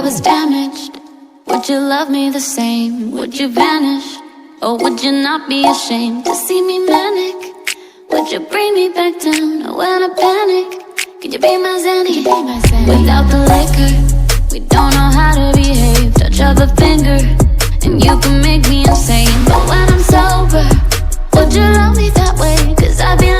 was damaged, would you love me the same? Would you vanish, or would you not be ashamed to see me manic? Would you bring me back down when I panic? Could you be my Zanny? Without the liquor, we don't know how to behave. Touch of a finger, and you can make me insane. But when I'm sober, would you love me that way? 'Cause I'd be